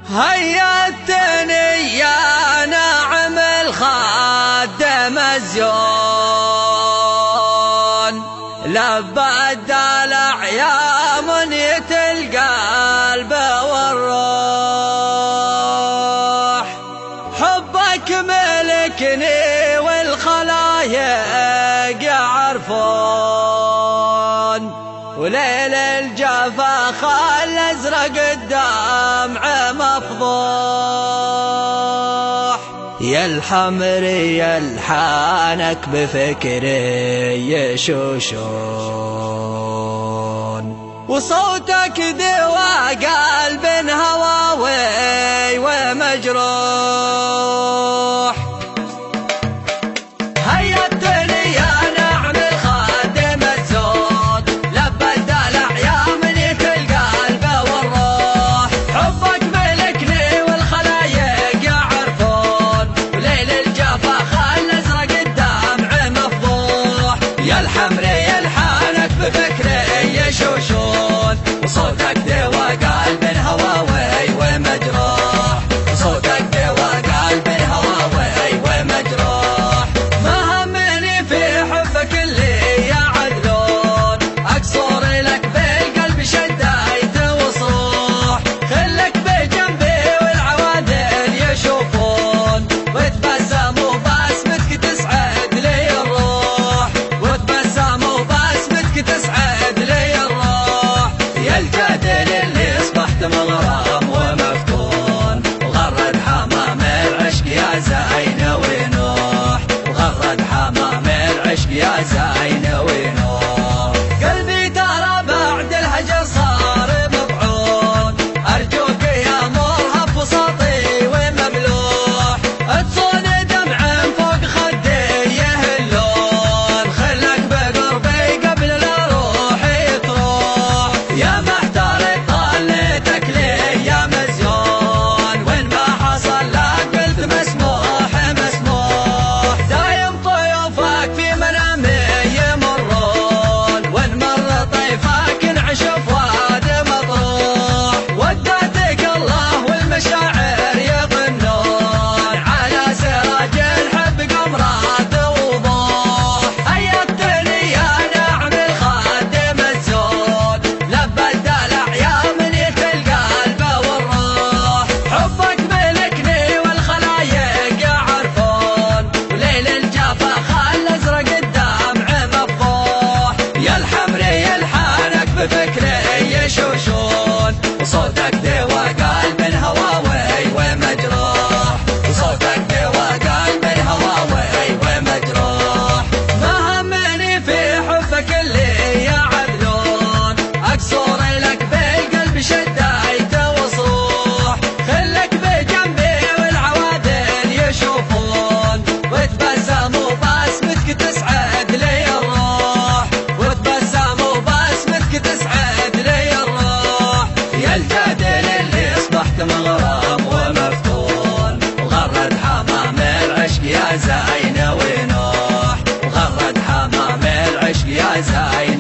هيأتني يا ناعم الخادم الزون، لبى الدلع يا منية القلب والروح. حبك ملكني والخلايق يعرفون، وليل الجفا خال ازرق الدمع مفضوح. يا الحمري يلحانك بفكري يشوشون، وصوتك دوا قلب هواوي ومجروح. وصوتك دوا قلب هواوي ومجروح، وصوتك دوا قلب هواوي ومجروح. ما همني في حبك اللي يعدلون، اقصر لك بالقلب شديت وصروح. خلك بجنبي والعوادل يشوفون، وتبسم وبسمتك تسعد لي الروح، وتبسم وبسمتك تسعد لي الروح. يا الجادل اللي اصبحت مغرام ومفتون، وغرد حمام العشق يا زين ونوح، وغرد حمام العشق يا زين ونوح. قلبي ترى بعد الهجر صار مبعون، ارجوك يا مرهف وسطي ومملوح. تصون دمع فوق خدي يهلون، خلك بقربي قبل لا روحي تروح. يا محتار طليتك لي يا مزيون، وين ما حصل لك قلت مسموح مسموح. دايم طيوفك في منامي يمرون، وين مر طيفك انعشف واد مطروح. وداتك الله والمشاعر يغنون، على سراج الحب قمرات وضوح. هيأتني يا ناعم الخادم الزون، لبى الدلع يا منية القلب والروح. حبك ملكني والخلايق يعرفون، وليل الجفا خال ازرق الدمع مفضوح. يا الحمري يلحانك بفكري يشوشون، وصوتك دوا قلب هواوي ومجروح، وصوتك دوا قلب هواوي ومجروح. ما همني في حبك اللي يعدلون، اقصر لك بالقلب شديت وصروح. خلك بجنبي والعوادل يشوفون، وتبسم وبسمتك تسعد لي الروح، وتبسم وبسمتك تسعد لي الروح. يا الجادل اللي اصبحت مغرام ومفتون، وغرد حمام العشق يا زين ونوح، وغرد حمام العشق يا زين